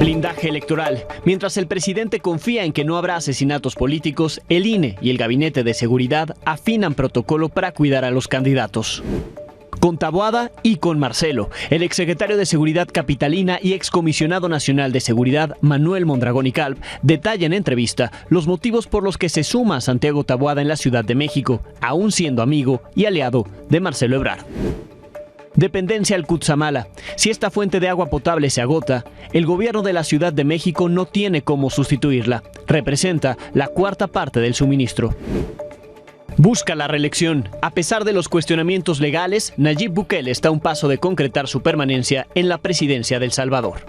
Blindaje electoral. Mientras el presidente confía en que no habrá asesinatos políticos, el INE y el Gabinete de Seguridad afinan protocolo para cuidar a los candidatos. Con Taboada y con Marcelo, el exsecretario de Seguridad capitalina y excomisionado nacional de Seguridad, Manuel Mondragón y Calv, detalla en entrevista los motivos por los que se suma a Santiago Taboada en la Ciudad de México, aún siendo amigo y aliado de Marcelo Ebrard. Dependencia al Cutzamala. Si esta fuente de agua potable se agota, el gobierno de la Ciudad de México no tiene cómo sustituirla. Representa la cuarta parte del suministro. Busca la reelección. A pesar de los cuestionamientos legales, Nayib Bukele está a un paso de concretar su permanencia en la presidencia de El Salvador.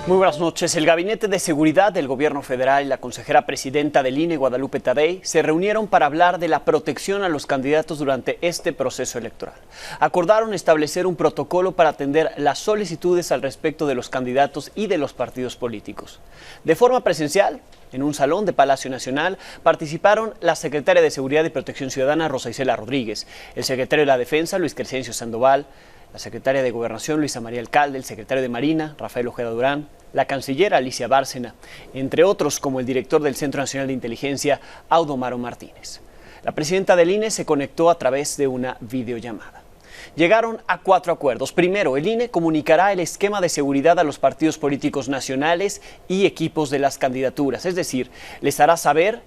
Muy buenas noches. El Gabinete de Seguridad del Gobierno Federal y la consejera presidenta del INE, Guadalupe Tadei, se reunieron para hablar de la protección a los candidatos durante este proceso electoral. Acordaron establecer un protocolo para atender las solicitudes al respecto de los candidatos y de los partidos políticos. De forma presencial, en un salón de Palacio Nacional, participaron la secretaria de Seguridad y Protección Ciudadana, Rosa Isela Rodríguez, el secretario de la Defensa, Luis Crescencio Sandoval, la secretaria de Gobernación, Luisa María Alcalde, el secretario de Marina, Rafael Ojeda Durán, la canciller Alicia Bárcena, entre otros como el director del Centro Nacional de Inteligencia, Audomaro Martínez. La presidenta del INE se conectó a través de una videollamada. Llegaron a 4 acuerdos. Primero, el INE comunicará el esquema de seguridad a los partidos políticos nacionales y equipos de las candidaturas, es decir, les hará saber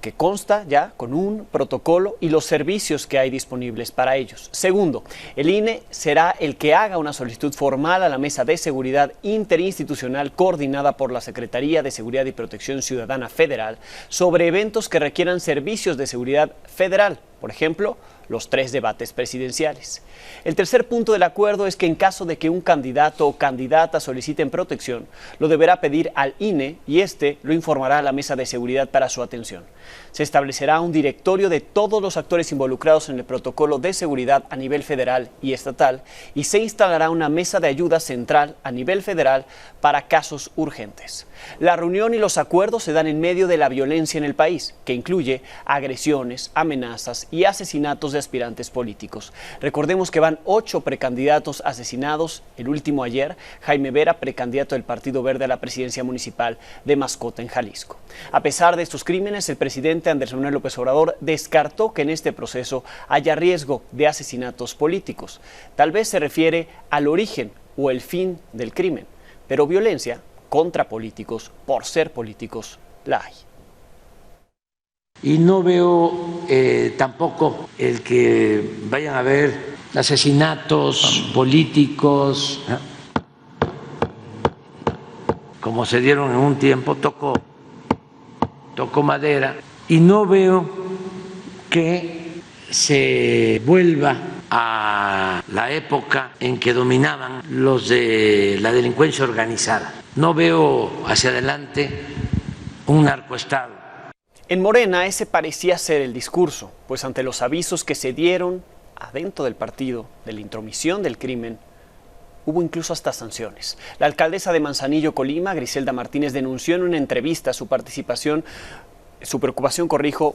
que consta ya con un protocolo y los servicios que hay disponibles para ellos. Segundo, el INE será el que haga una solicitud formal a la Mesa de Seguridad Interinstitucional coordinada por la Secretaría de Seguridad y Protección Ciudadana Federal sobre eventos que requieran servicios de seguridad federal, por ejemplo, los 3 debates presidenciales. El tercer punto del acuerdo es que en caso de que un candidato o candidata soliciten protección, lo deberá pedir al INE y este lo informará a la Mesa de Seguridad para su atención. Se establecerá un directorio de todos los actores involucrados en el protocolo de seguridad a nivel federal y estatal y se instalará una mesa de ayuda central a nivel federal para casos urgentes. La reunión y los acuerdos se dan en medio de la violencia en el país, que incluye agresiones, amenazas y asesinatos de aspirantes políticos. Recordemos que van 8 precandidatos asesinados, el último ayer, Jaime Vera, precandidato del Partido Verde a la presidencia municipal de Mascota en Jalisco. A pesar de estos crímenes, el presidente Andrés Manuel López Obrador descartó que en este proceso haya riesgo de asesinatos políticos. Tal vez se refiere al origen o el fin del crimen, pero violencia contra políticos, por ser políticos, la hay. Y no veo tampoco el que vayan a haber asesinatos políticos, como se dieron en un tiempo, tocó madera, y no veo que se vuelva a la época en que dominaban los de la delincuencia organizada. No veo hacia adelante un narcoestado. En Morena ese parecía ser el discurso, pues ante los avisos que se dieron adentro del partido de la intromisión del crimen, hubo incluso hasta sanciones. La alcaldesa de Manzanillo, Colima, Griselda Martínez, denunció en una entrevista su preocupación,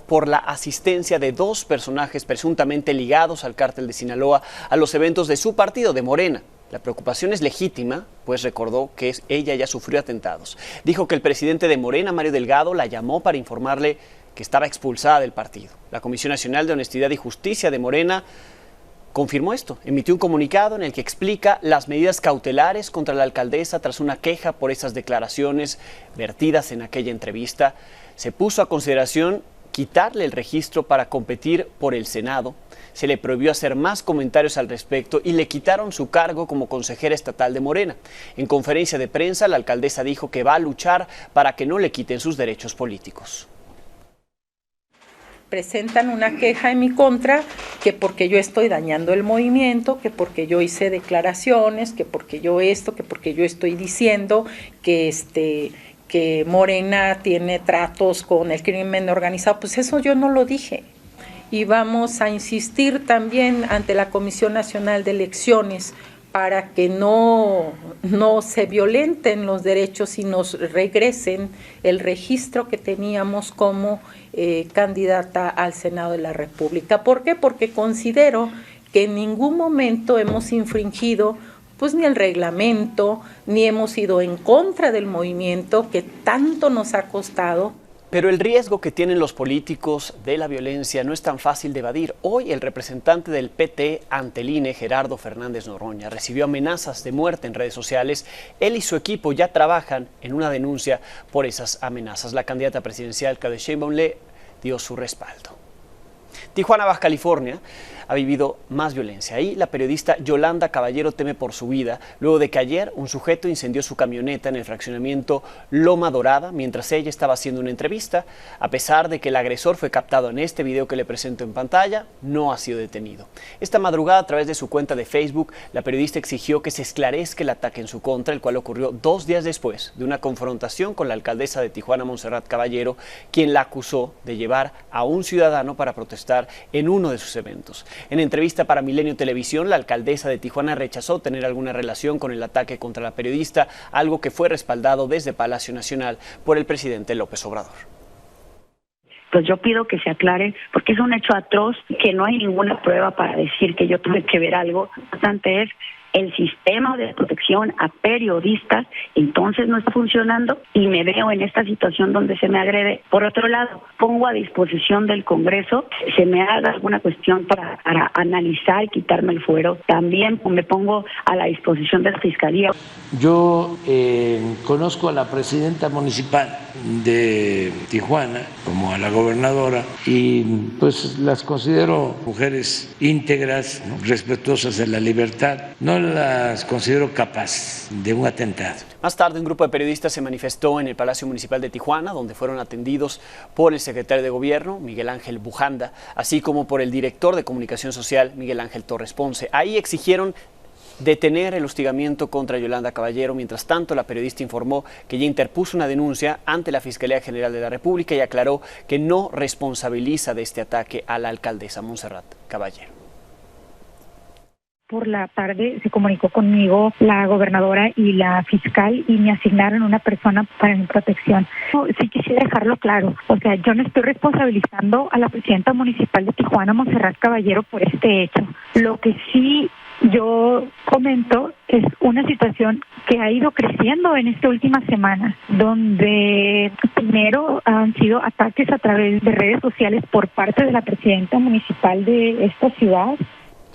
por la asistencia de 2 personajes presuntamente ligados al cártel de Sinaloa a los eventos de su partido, de Morena. La preocupación es legítima, pues recordó que ella ya sufrió atentados. Dijo que el presidente de Morena, Mario Delgado, la llamó para informarle que estaba expulsada del partido. La Comisión Nacional de Honestidad y Justicia de Morena confirmó esto, emitió un comunicado en el que explica las medidas cautelares contra la alcaldesa tras una queja por esas declaraciones vertidas en aquella entrevista. Se puso a consideración quitarle el registro para competir por el Senado, se le prohibió hacer más comentarios al respecto y le quitaron su cargo como consejera estatal de Morena. En conferencia de prensa, la alcaldesa dijo que va a luchar para que no le quiten sus derechos políticos. Presentan una queja en mi contra, que porque yo estoy dañando el movimiento, que porque yo hice declaraciones, que porque yo esto, que porque yo estoy diciendo que Morena tiene tratos con el crimen organizado. Pues eso yo no lo dije. y vamos a insistir también ante la Comisión Nacional de Elecciones para que no se violenten los derechos y nos regresen el registro que teníamos como candidata al Senado de la República. ¿Por qué? Porque considero que en ningún momento hemos infringido pues ni el reglamento, ni hemos ido en contra del movimiento que tanto nos ha costado. Pero el riesgo que tienen los políticos de la violencia no es tan fácil de evadir. Hoy el representante del PT ante el INE, Gerardo Fernández Noroña, recibió amenazas de muerte en redes sociales. Él y su equipo ya trabajan en una denuncia por esas amenazas. La candidata presidencial Claudia Sheinbaum le dio su respaldo. Tijuana, Baja California, ha vivido más violencia. Ahí la periodista Yolanda Caballero teme por su vida luego de que ayer un sujeto incendió su camioneta en el fraccionamiento Loma Dorada mientras ella estaba haciendo una entrevista. A pesar de que el agresor fue captado en este video que le presento en pantalla, no ha sido detenido. Esta madrugada, a través de su cuenta de Facebook, la periodista exigió que se esclarezca el ataque en su contra, el cual ocurrió 2 días después de una confrontación con la alcaldesa de Tijuana, Montserrat Caballero, quien la acusó de llevar a un ciudadano para protestar en uno de sus eventos. En entrevista para Milenio Televisión, la alcaldesa de Tijuana rechazó tener alguna relación con el ataque contra la periodista, algo que fue respaldado desde Palacio Nacional por el presidente López Obrador. Pues yo pido que se aclare, porque es un hecho atroz, que no hay ninguna prueba para decir que yo tuve que ver algo. Lo importante es el sistema de protección a periodistas, entonces no está funcionando y me veo en esta situación donde se me agrede. Por otro lado, pongo a disposición del Congreso, se me haga alguna cuestión para analizar y quitarme el fuero. También me pongo a la disposición de la Fiscalía. Yo conozco a la presidenta municipal de Tijuana, como a la gobernadora, y pues las considero mujeres íntegras, ¿no?, respetuosas de la libertad. No las considero capaces de un atentado. Más tarde, un grupo de periodistas se manifestó en el Palacio Municipal de Tijuana, donde fueron atendidos por el secretario de Gobierno, Miguel Ángel Bujanda, así como por el director de Comunicación Social, Miguel Ángel Torres Ponce. Ahí exigieron detener el hostigamiento contra Yolanda Caballero. Mientras tanto, la periodista informó que ya interpuso una denuncia ante la Fiscalía General de la República y aclaró que no responsabiliza de este ataque a la alcaldesa Montserrat Caballero. Por la tarde se comunicó conmigo la gobernadora y la fiscal y me asignaron una persona para mi protección. Sí quisiera dejarlo claro, o sea, yo no estoy responsabilizando a la presidenta municipal de Tijuana, Montserrat Caballero, por este hecho. Lo que sí yo comento es una situación que ha ido creciendo en esta última semana, donde primero han sido ataques a través de redes sociales por parte de la presidenta municipal de esta ciudad.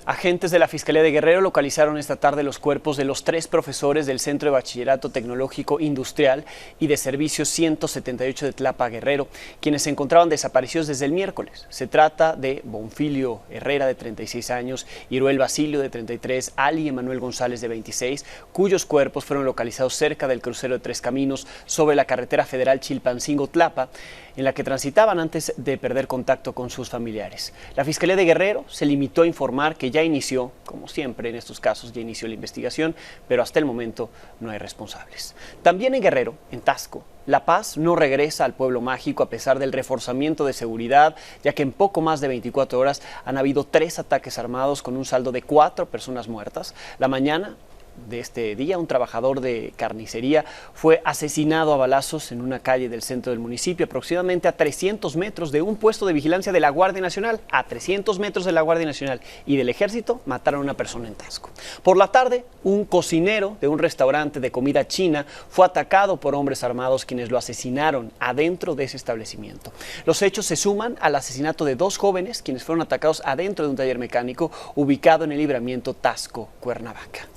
Agentes de la Fiscalía de Guerrero localizaron esta tarde los cuerpos de los 3 profesores del Centro de Bachillerato Tecnológico Industrial y de Servicio 178 de Tlapa, Guerrero, quienes se encontraban desaparecidos desde el miércoles. Se trata de Bonfilio Herrera, de 36 años, Iruel Basilio, de 33, Ali Emanuel González, de 26, cuyos cuerpos fueron localizados cerca del crucero de 3 Caminos sobre la carretera federal Chilpancingo-Tlapa, en la que transitaban antes de perder contacto con sus familiares. La Fiscalía de Guerrero se limitó a informar que ya inició, como siempre en estos casos, ya inició la investigación, pero hasta el momento no hay responsables. También en Guerrero, en Tasco, la paz no regresa al pueblo mágico a pesar del reforzamiento de seguridad, ya que en poco más de 24 horas han habido 3 ataques armados con un saldo de 4 personas muertas. La mañana de este día, un trabajador de carnicería fue asesinado a balazos en una calle del centro del municipio, aproximadamente a 300 metros de un puesto de vigilancia de la Guardia Nacional. A 300 metros de la Guardia Nacional y del Ejército mataron a una persona en Tasco. Por la tarde, un cocinero de un restaurante de comida china fue atacado por hombres armados, quienes lo asesinaron adentro de ese establecimiento. Los hechos se suman al asesinato de 2 jóvenes, quienes fueron atacados adentro de un taller mecánico ubicado en el libramiento Tasco-Cuernavaca.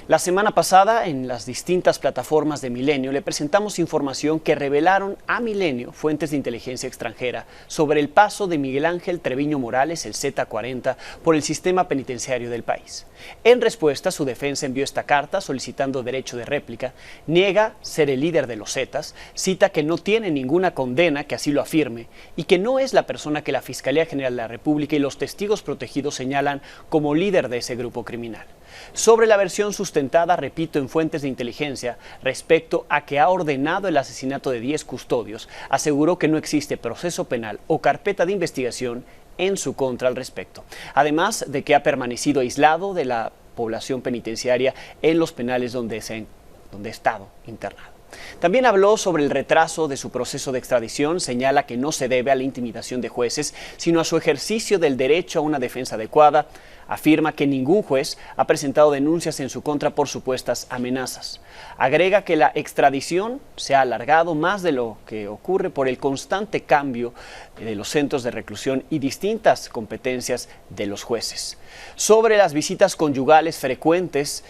La semana pasada, en las distintas plataformas de Milenio, le presentamos información que revelaron a Milenio fuentes de inteligencia extranjera sobre el paso de Miguel Ángel Treviño Morales, el Z40, por el sistema penitenciario del país. En respuesta, su defensa envió esta carta solicitando derecho de réplica, niega ser el líder de los Zetas, cita que no tiene ninguna condena que así lo afirme y que no es la persona que la Fiscalía General de la República y los testigos protegidos señalan como líder de ese grupo criminal. sobre la versión sustentada, repito, en fuentes de inteligencia respecto a que ha ordenado el asesinato de 10 custodios, aseguró que no existe proceso penal o carpeta de investigación en su contra al respecto. Además de que ha permanecido aislado de la población penitenciaria en los penales donde ha estado internado. También habló sobre el retraso de su proceso de extradición, señala que no se debe a la intimidación de jueces, sino a su ejercicio del derecho a una defensa adecuada. Afirma que ningún juez ha presentado denuncias en su contra por supuestas amenazas. Agrega que la extradición se ha alargado más de lo que ocurre por el constante cambio de los centros de reclusión y distintas competencias de los jueces. Sobre las visitas conyugales frecuentes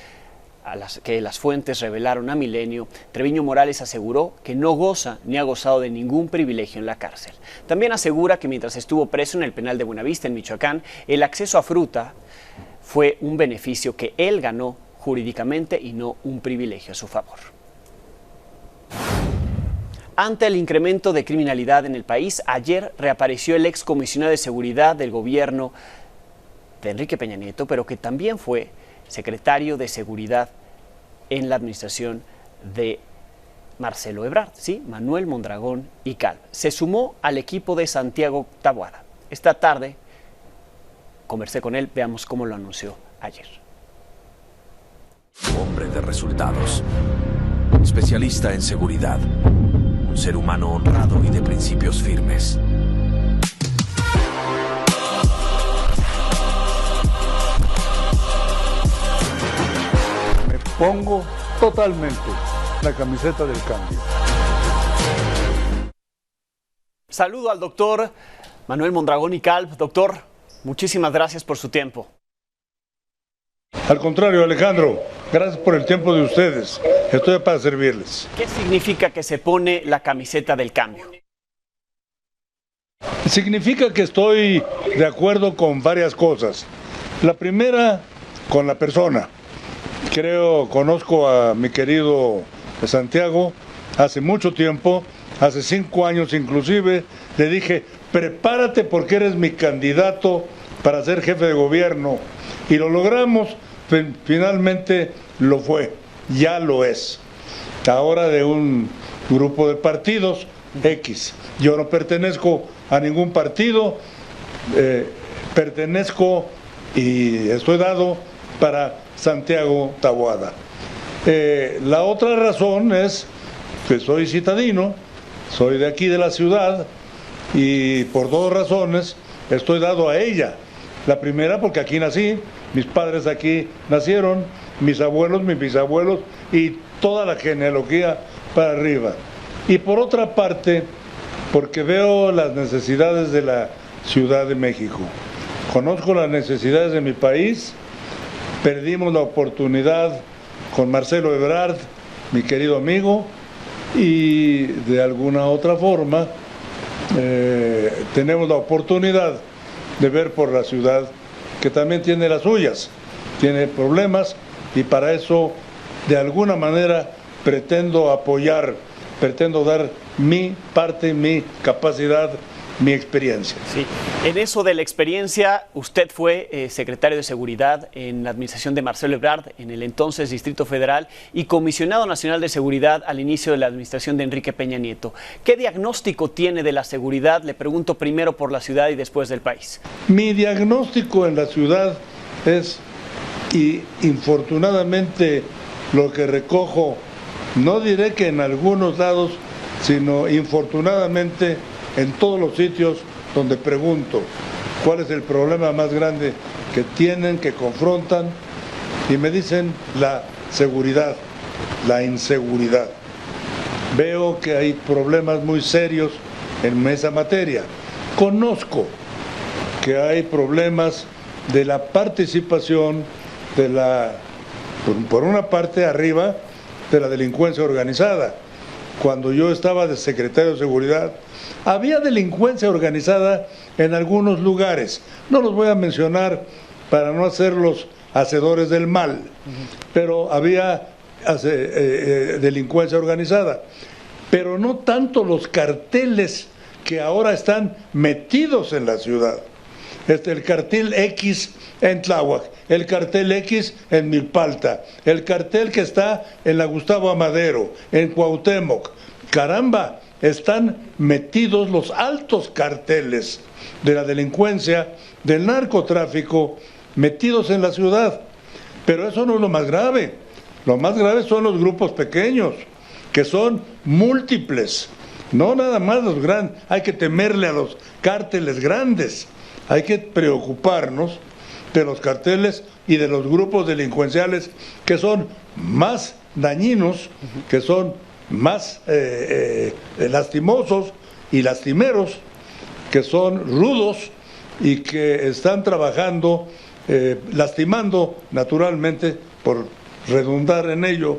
a las que las fuentes revelaron a Milenio, Treviño Morales aseguró que no goza ni ha gozado de ningún privilegio en la cárcel. También asegura que mientras estuvo preso en el penal de Buenavista, en Michoacán, el acceso a fruta fue un beneficio que él ganó jurídicamente y no un privilegio a su favor. Ante el incremento de criminalidad en el país, ayer reapareció el excomisionado de Seguridad del gobierno de Enrique Peña Nieto, pero que también fue secretario de Seguridad en la administración de Marcelo Ebrard, ¿sí? Manuel Mondragón y Calv. Se sumó al equipo de Santiago Taboada. Esta tarde conversé con él, veamos cómo lo anunció ayer. Hombre de resultados, especialista en seguridad, un ser humano honrado y de principios firmes. Pongo totalmente la camiseta del cambio. Saludo al doctor Manuel Mondragón y Calv. Doctor, muchísimas gracias por su tiempo. Al contrario, Alejandro, gracias por el tiempo de ustedes. Estoy para servirles. ¿Qué significa que se pone la camiseta del cambio? Significa que estoy de acuerdo con varias cosas. La primera, con la persona. Conozco a mi querido Santiago hace mucho tiempo, hace 5 años inclusive, le dije, prepárate porque eres mi candidato para ser jefe de gobierno. Y lo logramos, finalmente lo fue, ya lo es. Ahora de un grupo de partidos X. Yo no pertenezco a ningún partido, pertenezco y estoy dado para Santiago Taboada. La otra razón es que soy citadino, soy de aquí de la ciudad y por 2 razones estoy dado a ella. La primera porque aquí nací, mis padres aquí nacieron, mis abuelos, mis bisabuelos y toda la genealogía para arriba. Y por otra parte porque veo las necesidades de la Ciudad de México. Conozco las necesidades de mi país. Perdimos la oportunidad con Marcelo Ebrard, mi querido amigo, y de alguna otra forma tenemos la oportunidad de ver por la ciudad que también tiene las suyas, tiene problemas y para eso de alguna manera pretendo apoyar, pretendo dar mi parte, mi capacidad, mi experiencia. Sí, en eso de la experiencia, usted fue secretario de Seguridad en la administración de Marcelo Ebrard, en el entonces Distrito Federal, y comisionado nacional de Seguridad al inicio de la administración de Enrique Peña Nieto. ¿Qué diagnóstico tiene de la seguridad? Le pregunto primero por la ciudad y después del país. Mi diagnóstico en la ciudad es, y infortunadamente lo que recojo, no diré que en algunos lados, sino infortunadamente en todos los sitios donde pregunto cuál es el problema más grande que tienen, que confrontan, y me dicen la seguridad, la inseguridad. Veo que hay problemas muy serios en esa materia. Conozco que hay problemas de la participación de por una parte arriba, de la delincuencia organizada. Cuando yo estaba de secretario de Seguridad, había delincuencia organizada en algunos lugares. No los voy a mencionar para no hacerlos hacedores del mal, pero había delincuencia organizada. Pero no tanto los carteles que ahora están metidos en la ciudad. el cartel X en Tláhuac, el cartel X en Milpalta, el cartel que está en la Gustavo Amadero, en Cuauhtémoc. Caramba, están metidos los altos carteles de la delincuencia, del narcotráfico, metidos en la ciudad. Pero eso no es lo más grave. Lo más grave son los grupos pequeños, que son múltiples. No nada más los grandes, hay que temerle a los cárteles grandes. Hay que preocuparnos de los carteles y de los grupos delincuenciales que son más dañinos, que son más lastimosos y lastimeros, que son rudos y que están trabajando, lastimando naturalmente, por redundar en ello,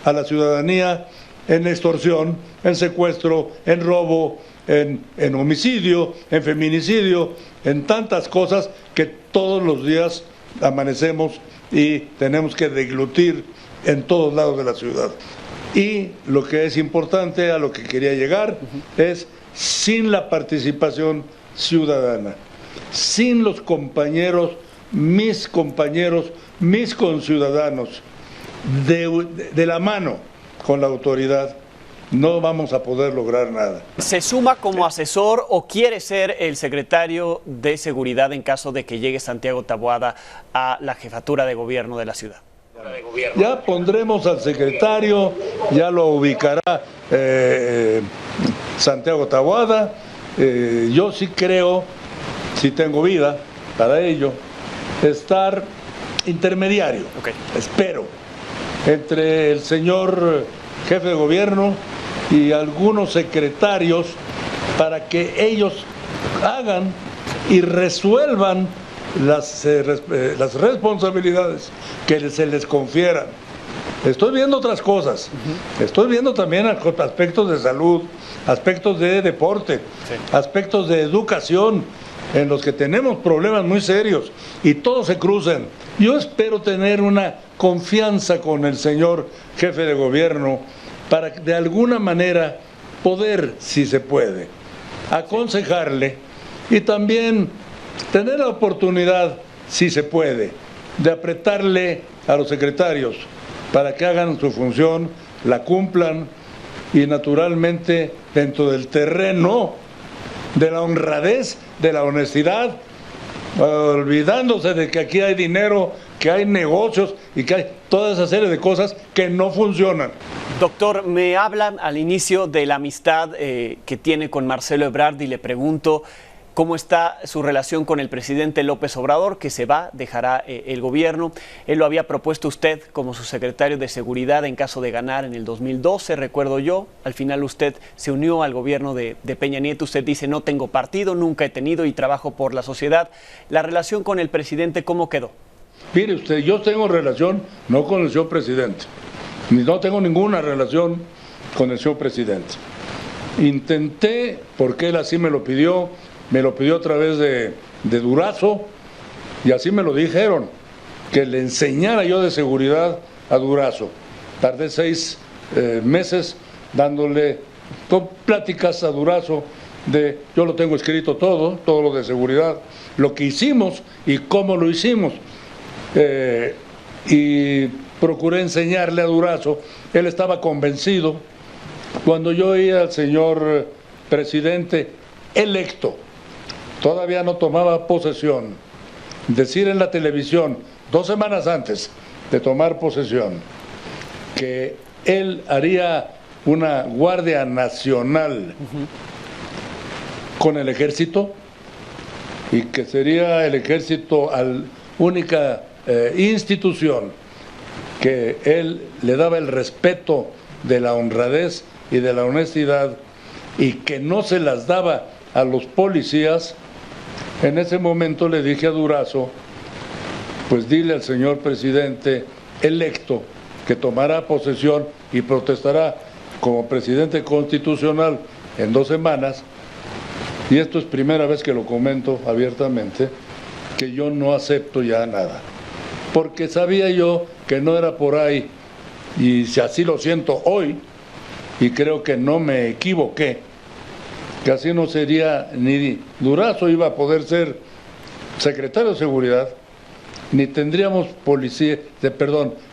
a la ciudadanía en extorsión, en secuestro, en robo, en homicidio, en feminicidio, en tantas cosas que todos los días amanecemos y tenemos que deglutir en todos lados de la ciudad. Y lo que es importante, a lo que quería llegar, es sin la participación ciudadana, sin los compañeros, mis conciudadanos, de la mano con la autoridad, no vamos a poder lograr nada. ¿Se suma como asesor o quiere ser el secretario de Seguridad en caso de que llegue Santiago Taboada a la jefatura de gobierno de la ciudad? Ya pondremos al secretario, ya lo ubicará Santiago Taboada. Yo sí creo, si tengo vida para ello, estar intermediario, espero, entre el señor jefe de gobierno y algunos secretarios, para que ellos hagan y resuelvan las responsabilidades que se les confieran. Estoy viendo otras cosas, estoy viendo también aspectos de salud, aspectos de deporte, aspectos de educación, en los que tenemos problemas muy serios y todos se cruzan. Yo espero tener una confianza con el señor jefe de gobierno para de alguna manera poder, si se puede, aconsejarle y también tener la oportunidad, si se puede, de apretarle a los secretarios para que hagan su función, la cumplan y naturalmente dentro del terreno de la honradez, de la honestidad, olvidándose de que aquí hay dinero, que hay negocios y que hay toda esa serie de cosas que no funcionan. Doctor, me hablan al inicio de la amistad que tiene con Marcelo Ebrard y le pregunto cómo está su relación con el presidente López Obrador, que se va, dejará el gobierno. Él lo había propuesto usted como su secretario de Seguridad en caso de ganar en el 2012, recuerdo yo. Al final usted se unió al gobierno de Peña Nieto. Usted dice, no tengo partido, nunca he tenido y trabajo por la sociedad. ¿La relación con el presidente cómo quedó? Mire usted, yo tengo relación no con el señor presidente, ni no tengo ninguna relación con el señor presidente. Intenté, porque él así me lo pidió a través de Durazo, y así me lo dijeron, que le enseñara yo de seguridad a Durazo. Tardé 6 meses dándole pláticas a Durazo yo lo tengo escrito todo lo de seguridad, lo que hicimos y cómo lo hicimos. Y procuré enseñarle a Durazo. Él estaba convencido. Cuando yo oía al señor presidente electo, todavía no tomaba posesión, decir en la televisión 2 semanas antes de tomar posesión que él haría una Guardia Nacional con el ejército y que sería el ejército única institución que él le daba el respeto de la honradez y de la honestidad y que no se las daba a los policías. En ese momento le dije a Durazo, pues dile al señor presidente electo que tomará posesión y protestará como presidente constitucional en 2 semanas, y esto es primera vez que lo comento abiertamente, que yo no acepto ya nada, porque sabía yo que no era por ahí, y si así lo siento hoy, y creo que no me equivoqué, que así no sería, ni Durazo iba a poder ser secretario de Seguridad, ni tendríamos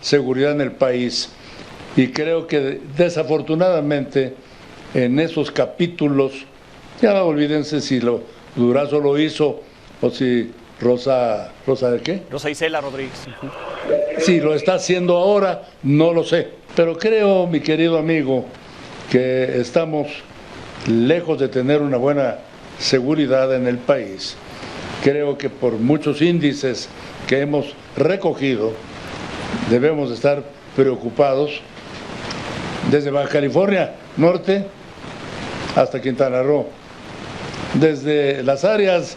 seguridad en el país. Y creo que desafortunadamente en esos capítulos, ya olvídense si Durazo lo hizo o si ¿Rosa de qué? Rosa Isela Rodríguez. Si lo está haciendo ahora, no lo sé. Pero creo, mi querido amigo, que estamos lejos de tener una buena seguridad en el país. Creo que por muchos índices que hemos recogido, debemos estar preocupados desde Baja California Norte hasta Quintana Roo, desde las áreas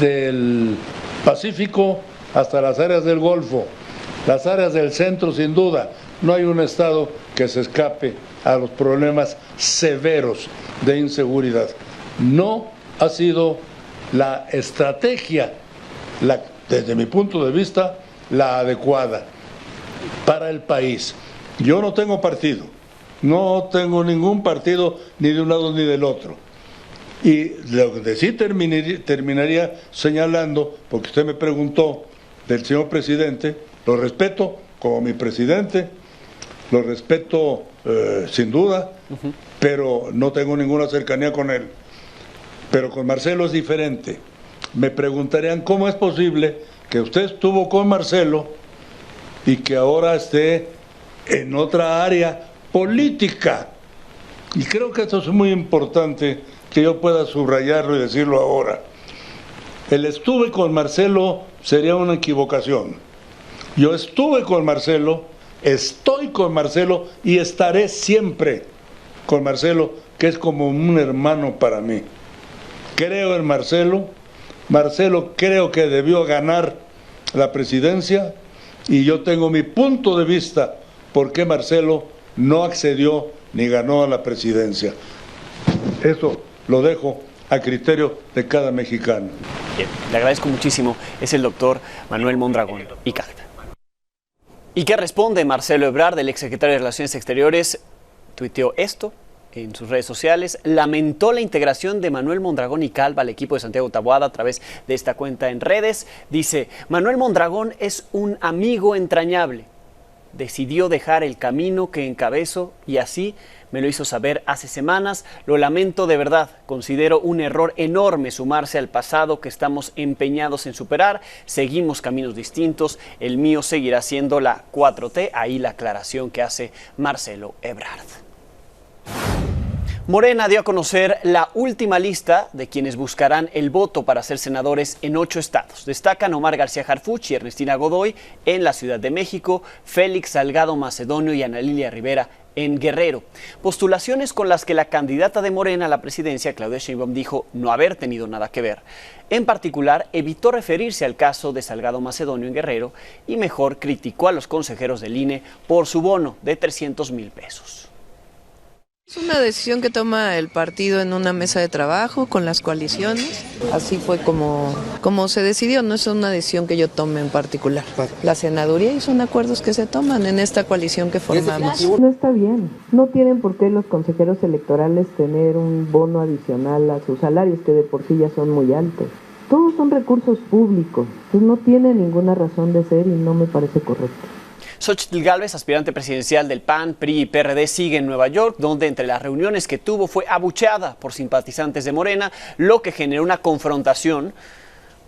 del Pacífico hasta las áreas del Golfo, las áreas del centro sin duda. No hay un estado que se escape a los problemas severos de inseguridad. No ha sido la estrategia, desde mi punto de vista, la adecuada para el país. Yo no tengo partido, no tengo ningún partido ni de un lado ni del otro. Y lo que sí terminaría señalando, porque usted me preguntó del señor presidente, lo respeto como mi presidente, lo respeto sin duda, pero no tengo ninguna cercanía con él. Pero con Marcelo es diferente. Me preguntarían cómo es posible que usted estuvo con Marcelo y que ahora esté en otra área política. Y creo que esto es muy importante que yo pueda subrayarlo y decirlo ahora. El estuve con Marcelo sería una equivocación. Yo estuve con Marcelo, estoy con Marcelo y estaré siempre con Marcelo, que es como un hermano para mí. Creo en Marcelo. Marcelo creo que debió ganar la presidencia y yo tengo mi punto de vista por qué Marcelo no accedió ni ganó a la presidencia. Eso lo dejo a criterio de cada mexicano. Bien, le agradezco muchísimo. Es el doctor Manuel Mondragón y Calva. ¿Y qué responde Marcelo Ebrard, el exsecretario de Relaciones Exteriores? Tuiteó esto en sus redes sociales, lamentó la integración de Manuel Mondragón y Calva al equipo de Santiago Taboada a través de esta cuenta en redes. Dice, Manuel Mondragón es un amigo entrañable. Decidió dejar el camino que encabezo y así me lo hizo saber hace semanas. Lo lamento de verdad. Considero un error enorme sumarse al pasado que estamos empeñados en superar. Seguimos caminos distintos. El mío seguirá siendo la 4T. Ahí la aclaración que hace Marcelo Ebrard. Morena dio a conocer la última lista de quienes buscarán el voto para ser senadores en 8 estados. Destacan Omar García Harfuch y Ernestina Godoy en la Ciudad de México, Félix Salgado Macedonio y Ana Lilia Rivera en Guerrero. Postulaciones con las que la candidata de Morena a la presidencia, Claudia Sheinbaum, dijo no haber tenido nada que ver. En particular, evitó referirse al caso de Salgado Macedonio en Guerrero y mejor criticó a los consejeros del INE por su bono de 300,000 pesos. Es una decisión que toma el partido en una mesa de trabajo con las coaliciones. Así fue como se decidió, no es una decisión que yo tome en particular. La senaduría y son acuerdos que se toman en esta coalición que formamos. No está bien, no tienen por qué los consejeros electorales tener un bono adicional a sus salarios, que de por sí ya son muy altos. Todos son recursos públicos, pues no tiene ninguna razón de ser y no me parece correcto. Xóchitl Gálvez, aspirante presidencial del PAN, PRI y PRD, sigue en Nueva York, donde entre las reuniones que tuvo fue abucheada por simpatizantes de Morena, lo que generó una confrontación,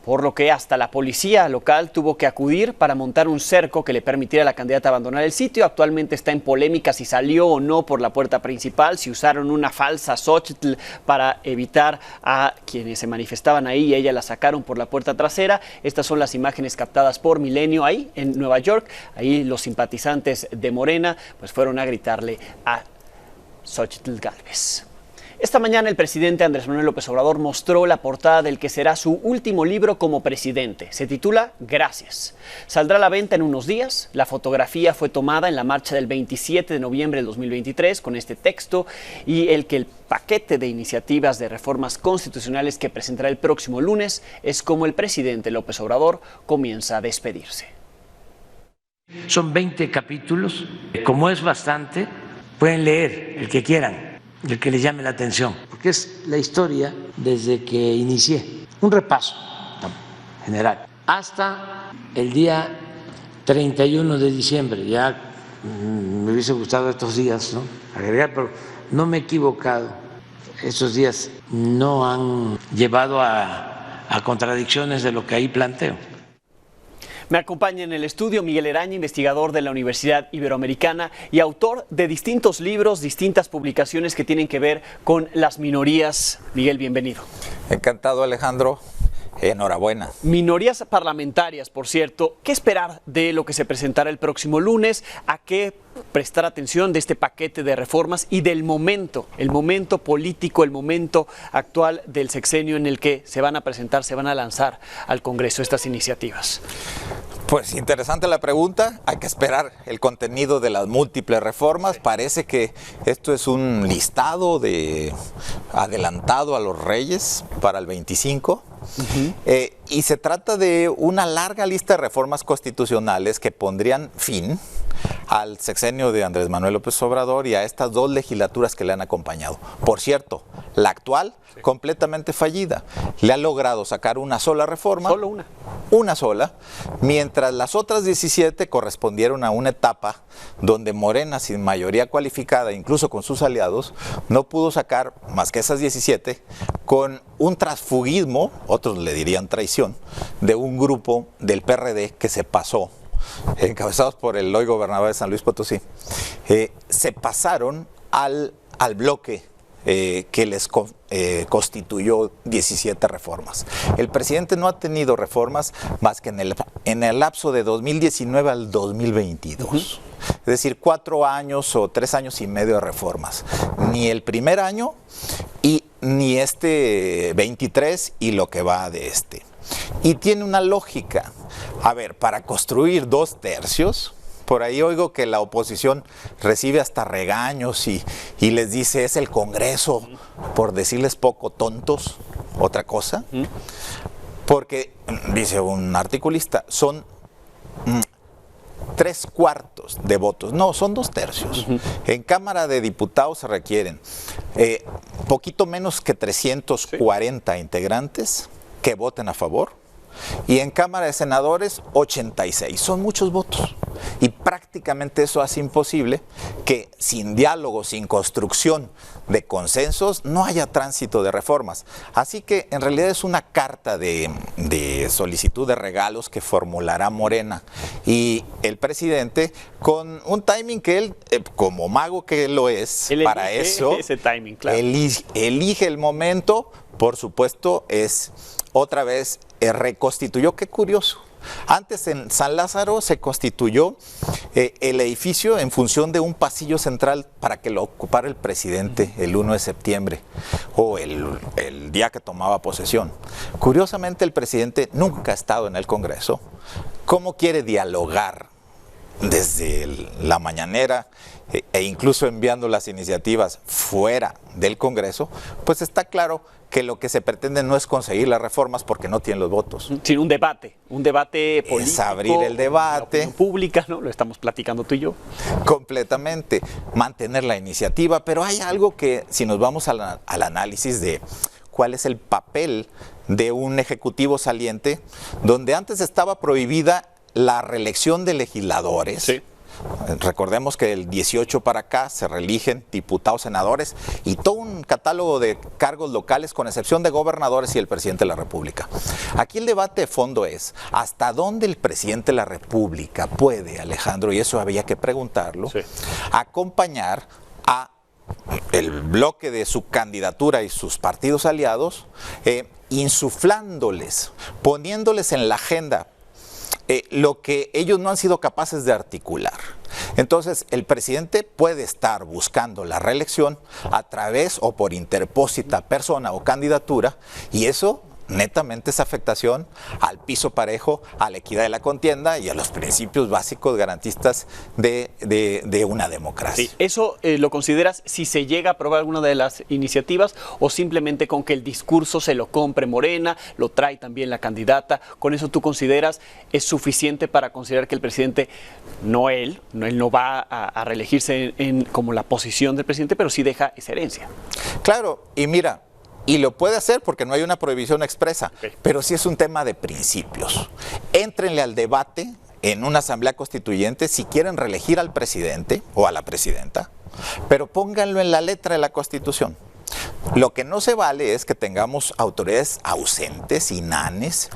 por lo que hasta la policía local tuvo que acudir para montar un cerco que le permitiera a la candidata abandonar el sitio. Actualmente está en polémica si salió o no por la puerta principal, si usaron una falsa Xóchitl para evitar a quienes se manifestaban ahí y ella la sacaron por la puerta trasera. Estas son las imágenes captadas por Milenio ahí en Nueva York. Ahí los simpatizantes de Morena pues fueron a gritarle a Xóchitl Gálvez. Esta mañana el presidente Andrés Manuel López Obrador mostró la portada del que será su último libro como presidente. Se titula Gracias. Saldrá a la venta en unos días. La fotografía fue tomada en la marcha del 27 de noviembre del 2023 con este texto y el paquete de iniciativas de reformas constitucionales que presentará el próximo lunes es como el presidente López Obrador comienza a despedirse. Son 20 capítulos. Como es bastante, pueden leer el que quieran, el que les llame la atención, porque es la historia desde que inicié, un repaso general. Hasta el día 31 de diciembre, ya me hubiese gustado estos días, ¿no?, agregar, pero no me he equivocado. Estos días no han llevado a contradicciones de lo que ahí planteo. Me acompaña en el estudio Miguel Eraña, investigador de la Universidad Iberoamericana y autor de distintos libros, distintas publicaciones que tienen que ver con las minorías. Miguel, bienvenido. Encantado, Alejandro. Enhorabuena. Minorías parlamentarias, por cierto. ¿Qué esperar de lo que se presentará el próximo lunes? ¿A qué prestar atención de este paquete de reformas y del momento, el momento político, el momento actual del sexenio en el que se van a presentar, se van a lanzar al Congreso estas iniciativas? Pues interesante la pregunta. Hay que esperar el contenido de las múltiples reformas. Sí. Parece que esto es un listado de adelantado a los reyes para el 25. Y se trata de una larga lista de reformas constitucionales que pondrían fin al sexenio de Andrés Manuel López Obrador y a estas dos legislaturas que le han acompañado. Por cierto, la actual, completamente fallida. Le ha logrado sacar una sola reforma. Solo una. Una sola, mientras las otras 17 correspondieron a una etapa donde Morena, sin mayoría cualificada, incluso con sus aliados, no pudo sacar más que esas 17 con un transfugismo, otros le dirían traición, de un grupo del PRD que se pasó, encabezados por el hoy gobernador de San Luis Potosí, se pasaron al bloque que les constituyó 17 reformas. El presidente no ha tenido reformas más que en el lapso de 2019 al 2022. Es decir, 4 años o 3 años y medio de reformas. Ni el primer año y ni este 23 y lo que va de este. Y tiene una lógica. A ver, para construir 2/3, por ahí oigo que la oposición recibe hasta regaños y les dice es el Congreso, por decirles poco tontos, otra cosa. Porque, dice un articulista, son 3/4 de votos. No, son 2/3. En Cámara de Diputados se requieren poquito menos que 340 integrantes que voten a favor. Y en Cámara de Senadores, 86. Son muchos votos. Y prácticamente eso hace imposible que sin diálogo, sin construcción de consensos, no haya tránsito de reformas. Así que en realidad es una carta de solicitud de regalos que formulará Morena. Y el presidente, con un timing que él, como mago que él lo es, él para eso, ese timing, claro. elige el momento, por supuesto, es otra vez reconstituyó, qué curioso. Antes en San Lázaro se constituyó el edificio en función de un pasillo central para que lo ocupara el presidente el 1 de septiembre o el día que tomaba posesión. Curiosamente el presidente nunca ha estado en el Congreso. ¿Cómo quiere dialogar desde la mañanera e incluso enviando las iniciativas fuera del Congreso? Pues está claro que lo que se pretende no es conseguir las reformas porque no tienen los votos. Sino un debate político. Es abrir el debate. La opinión pública, ¿no? Lo estamos platicando tú y yo. Completamente. Mantener la iniciativa, pero hay algo que, si nos vamos al análisis de cuál es el papel de un ejecutivo saliente, donde antes estaba prohibida la reelección de legisladores. Sí. Recordemos que del 18 para acá se reeligen diputados, senadores y todo un catálogo de cargos locales con excepción de gobernadores y el presidente de la República. Aquí el debate de fondo es hasta dónde el presidente de la República puede, Alejandro, y eso había que preguntarlo, sí, acompañar a el bloque de su candidatura y sus partidos aliados, insuflándoles, poniéndoles en la agenda lo que ellos no han sido capaces de articular. Entonces, el presidente puede estar buscando la reelección a través o por interpósita persona o candidatura, y eso netamente es afectación al piso parejo, a la equidad de la contienda y a los principios básicos garantistas de una democracia. Sí, ¿eso lo consideras si se llega a aprobar alguna de las iniciativas o simplemente con que el discurso se lo compre Morena, lo trae también la candidata? ¿Con eso tú consideras es suficiente para considerar que el presidente, no él no va a reelegirse como la posición del presidente, pero sí deja esa herencia? Claro, y mira, y lo puede hacer porque no hay una prohibición expresa, pero sí es un tema de principios. Éntrenle al debate en una asamblea constituyente si quieren reelegir al presidente o a la presidenta, pero pónganlo en la letra de la Constitución. Lo que no se vale es que tengamos autoridades ausentes, inanes,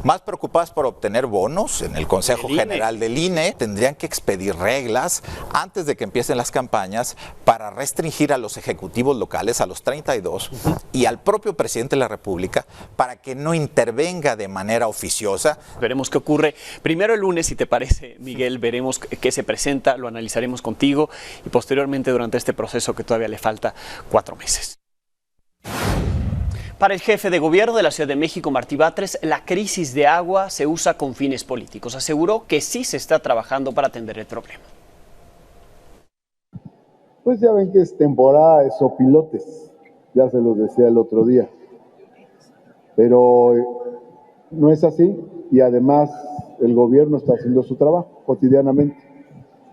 más preocupadas por obtener bonos en el Consejo General del INE. Tendrían que expedir reglas antes de que empiecen las campañas para restringir a los ejecutivos locales, a los 32, y al propio presidente de la República para que no intervenga de manera oficiosa. Veremos qué ocurre. Primero el lunes, si te parece, Miguel, veremos qué se presenta, lo analizaremos contigo y posteriormente durante este proceso que todavía le falta 4 meses. Para el jefe de gobierno de la Ciudad de México, Martí Batres, la crisis de agua se usa con fines políticos. Aseguró que sí se está trabajando para atender el problema. Pues ya ven que es temporada de sopilotes, ya se los decía el otro día. Pero no es así y además el gobierno está haciendo su trabajo cotidianamente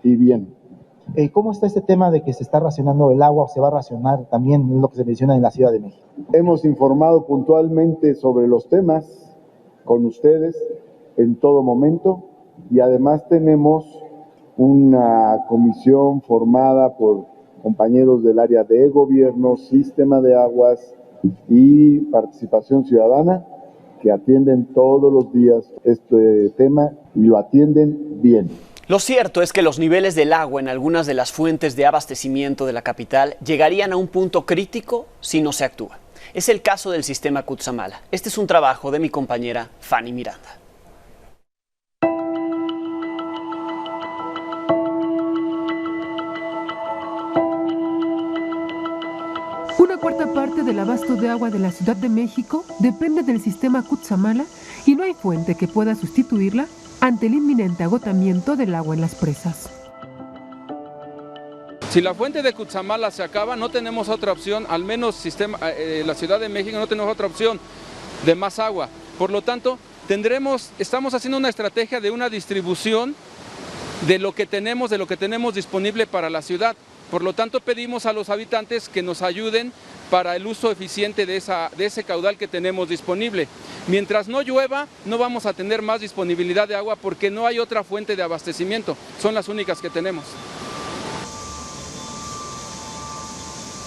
y bien. ¿Cómo está este tema de que se está racionando el agua o se va a racionar también lo que se menciona en la Ciudad de México? Hemos informado puntualmente sobre los temas con ustedes en todo momento y además tenemos una comisión formada por compañeros del área de gobierno, sistema de aguas y participación ciudadana que atienden todos los días este tema y lo atienden bien. Lo cierto es que los niveles del agua en algunas de las fuentes de abastecimiento de la capital llegarían a un punto crítico si no se actúa. Es el caso del sistema Cutzamala. Este es un trabajo de mi compañera Fanny Miranda. Una cuarta parte del abasto de agua de la Ciudad de México depende del sistema Cutzamala y no hay fuente que pueda sustituirla ante el inminente agotamiento del agua en las presas. Si la fuente de Cutzamala se acaba, no tenemos otra opción, al menos la Ciudad de México no tenemos otra opción de más agua. Por lo tanto, estamos haciendo una estrategia de una distribución de lo que tenemos disponible para la ciudad. Por lo tanto, pedimos a los habitantes que nos ayuden para el uso eficiente de ese caudal que tenemos disponible. Mientras no llueva, no vamos a tener más disponibilidad de agua porque no hay otra fuente de abastecimiento. Son las únicas que tenemos.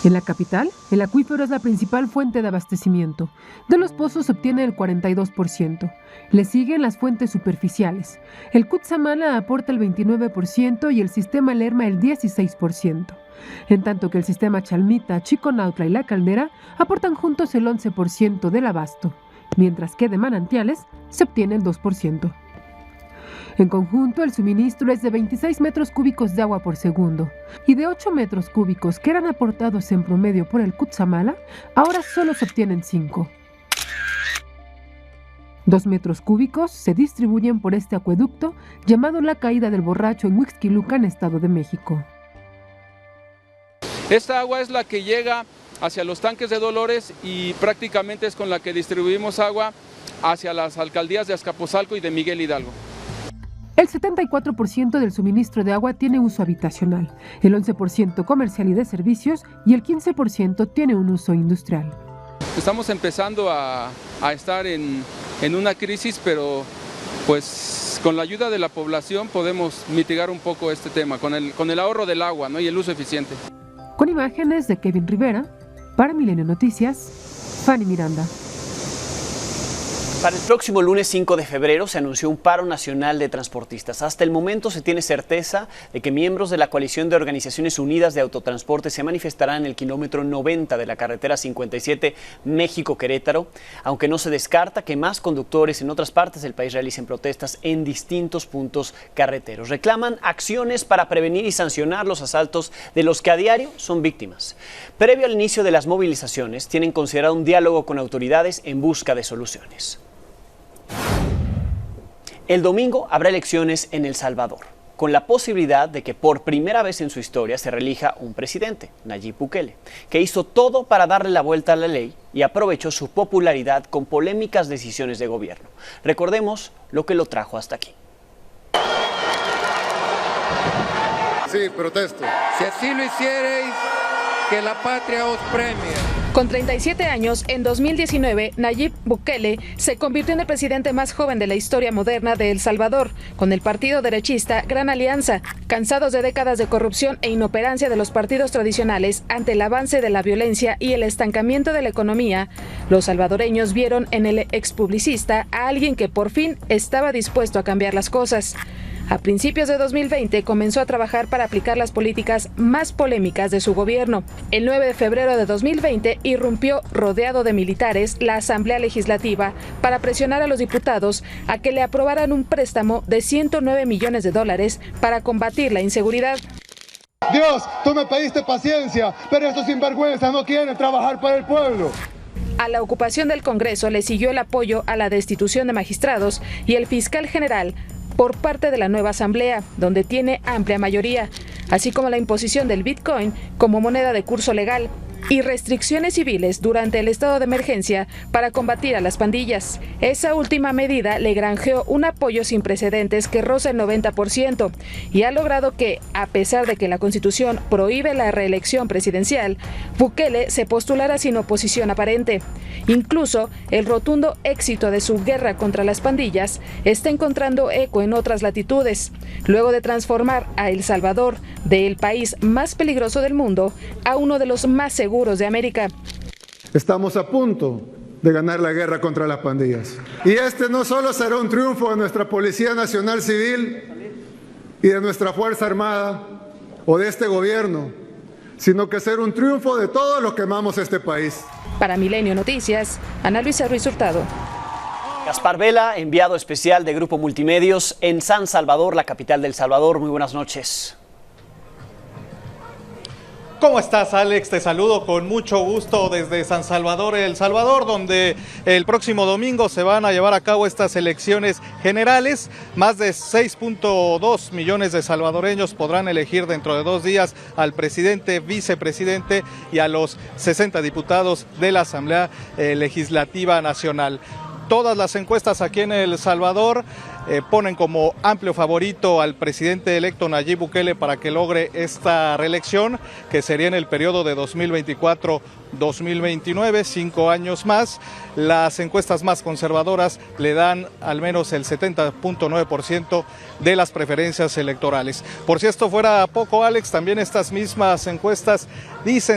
En la capital, el acuífero es la principal fuente de abastecimiento. De los pozos se obtiene el 42%. Le siguen las fuentes superficiales. El Cutzamala aporta el 29% y el sistema Lerma el 16%. En tanto que el sistema Chalmita, Chiconautla y La Caldera aportan juntos el 11% del abasto, mientras que de manantiales se obtiene el 2%. En conjunto, el suministro es de 26 metros cúbicos de agua por segundo, y de 8 metros cúbicos que eran aportados en promedio por el Cutzamala, ahora solo se obtienen 5. 2 metros cúbicos se distribuyen por este acueducto llamado La Caída del Borracho en Huixquilucan, Estado de México. Esta agua es la que llega hacia los tanques de Dolores y prácticamente es con la que distribuimos agua hacia las alcaldías de Azcapotzalco y de Miguel Hidalgo. El 74% del suministro de agua tiene uso habitacional, el 11% comercial y de servicios y el 15% tiene un uso industrial. Estamos empezando a estar en una crisis, pero pues con la ayuda de la población podemos mitigar un poco este tema, con el ahorro del agua, ¿no? Y el uso eficiente. Con imágenes de Kevin Rivera, para Milenio Noticias, Fanny Miranda. Para el próximo lunes 5 de febrero se anunció un paro nacional de transportistas. Hasta el momento se tiene certeza de que miembros de la Coalición de Organizaciones Unidas de Autotransporte se manifestarán en el kilómetro 90 de la carretera 57 México-Querétaro, aunque no se descarta que más conductores en otras partes del país realicen protestas en distintos puntos carreteros. Reclaman acciones para prevenir y sancionar los asaltos de los que a diario son víctimas. Previo al inicio de las movilizaciones, tienen considerado un diálogo con autoridades en busca de soluciones. El domingo habrá elecciones en El Salvador, con la posibilidad de que por primera vez en su historia se reelija un presidente, Nayib Bukele, que hizo todo para darle la vuelta a la ley y aprovechó su popularidad con polémicas decisiones de gobierno. Recordemos lo que lo trajo hasta aquí. Sí, protesto. Si así lo hiciereis, que la patria os premie. Con 37 años, en 2019, Nayib Bukele se convirtió en el presidente más joven de la historia moderna de El Salvador, con el partido derechista Gran Alianza. Cansados de décadas de corrupción e inoperancia de los partidos tradicionales ante el avance de la violencia y el estancamiento de la economía, los salvadoreños vieron en el expublicista a alguien que por fin estaba dispuesto a cambiar las cosas. A principios de 2020 comenzó a trabajar para aplicar las políticas más polémicas de su gobierno. El 9 de febrero de 2020 irrumpió rodeado de militares la Asamblea Legislativa para presionar a los diputados a que le aprobaran un préstamo de $109 millones para combatir la inseguridad. Dios, tú me pediste paciencia, pero estos sinvergüenzas no quieren trabajar para el pueblo. A la ocupación del Congreso le siguió el apoyo a la destitución de magistrados y el fiscal general por parte de la nueva Asamblea, donde tiene amplia mayoría, así como la imposición del Bitcoin como moneda de curso legal y restricciones civiles durante el estado de emergencia para combatir a las pandillas. Esa última medida le granjeó un apoyo sin precedentes que roza el 90% y ha logrado que, a pesar de que la Constitución prohíbe la reelección presidencial, Bukele se postulara sin oposición aparente. Incluso el rotundo éxito de su guerra contra las pandillas está encontrando eco en otras latitudes, luego de transformar a El Salvador, del país más peligroso del mundo, a uno de los más seguros de América. Estamos a punto de ganar la guerra contra las pandillas. Y este no solo será un triunfo de nuestra Policía Nacional Civil y de nuestra Fuerza Armada o de este gobierno, sino que será un triunfo de todos los que amamos este país. Para Milenio Noticias, Ana Luisa Ruiz Hurtado. Gaspar Vela, enviado especial de Grupo Multimedios en San Salvador, la capital de El Salvador. Muy buenas noches. ¿Cómo estás, Alex? Te saludo con mucho gusto desde San Salvador, El Salvador, donde el próximo domingo se van a llevar a cabo estas elecciones generales. Más de 6.2 millones de salvadoreños podrán elegir dentro de 2 días al presidente, vicepresidente y a los 60 diputados de la Asamblea Legislativa Nacional. Todas las encuestas aquí en El Salvador ponen como amplio favorito al presidente electo Nayib Bukele para que logre esta reelección, que sería en el periodo de 2024-2029, 5 años más. Las encuestas más conservadoras le dan al menos el 70.9% de las preferencias electorales. Por si esto fuera poco, Alex, también estas mismas encuestas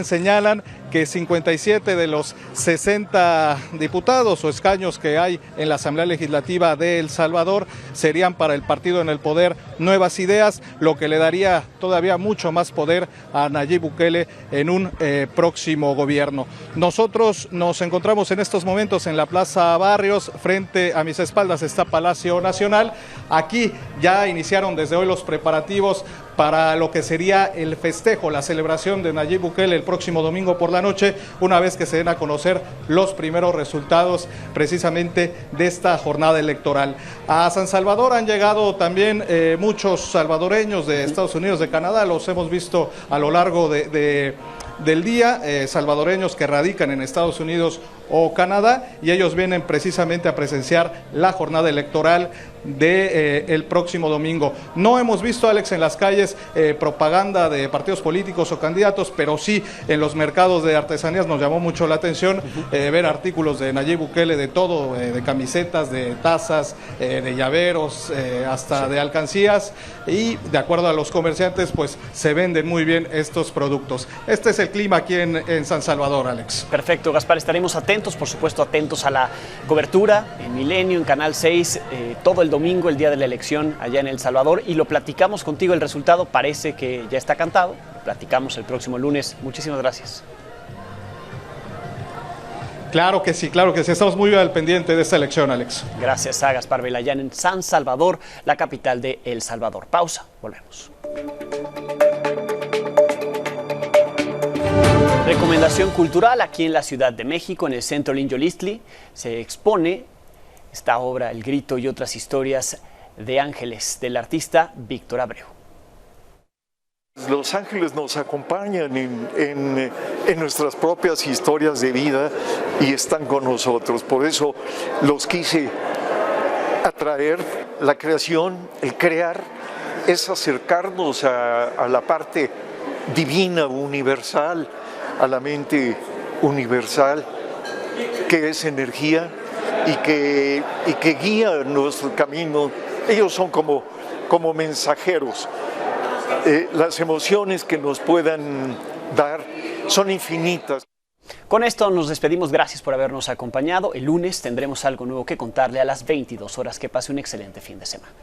señalan que 57 de los 60 diputados o escaños que hay en la Asamblea Legislativa de El Salvador serían para el partido en el poder Nuevas Ideas, lo que le daría todavía mucho más poder a Nayib Bukele en un próximo gobierno. Nosotros nos encontramos en estos momentos en la Plaza Barrios, frente a mis espaldas está Palacio Nacional. Aquí ya iniciaron desde hoy los preparativos para lo que sería el festejo, la celebración de Nayib Bukele el próximo domingo por la noche, una vez que se den a conocer los primeros resultados precisamente de esta jornada electoral. A San Salvador han llegado también muchos salvadoreños de Estados Unidos, de Canadá, los hemos visto a lo largo del día, salvadoreños que radican en Estados Unidos o Canadá, y ellos vienen precisamente a presenciar la jornada electoral el próximo domingo. No hemos visto, Alex, en las calles propaganda de partidos políticos o candidatos, pero sí en los mercados de artesanías nos llamó mucho la atención ver artículos de Nayib Bukele de todo, de camisetas, de tazas, de llaveros, hasta de alcancías, y de acuerdo a los comerciantes, pues se venden muy bien estos productos. Este es el clima aquí en San Salvador, Alex. Perfecto, Gaspar, estaremos atentos, por supuesto, atentos a la cobertura en Milenio, en Canal 6, todo el domingo, el día de la elección allá en El Salvador, y lo platicamos contigo. El resultado parece que ya está cantado. Lo platicamos el próximo lunes. Muchísimas gracias. Claro que sí, estamos muy al pendiente de esta elección, Alex. Gracias a Gaspar Vela allá en San Salvador, la capital de El Salvador. Pausa, volvemos. Recomendación cultural: aquí en la Ciudad de México, en el Centro Linjolistli, se expone esta obra, El Grito y otras historias de ángeles, del artista Víctor Abreu. Los ángeles nos acompañan en nuestras propias historias de vida y están con nosotros. Por eso los quise atraer. La creación, el crear, es acercarnos a la parte divina, universal, a la mente universal que es energía y que guía nuestro camino. Ellos son como mensajeros. Las emociones que nos puedan dar son infinitas. Con esto nos despedimos. Gracias por habernos acompañado. El lunes tendremos algo nuevo que contarle a las 22 horas. Que pase un excelente fin de semana.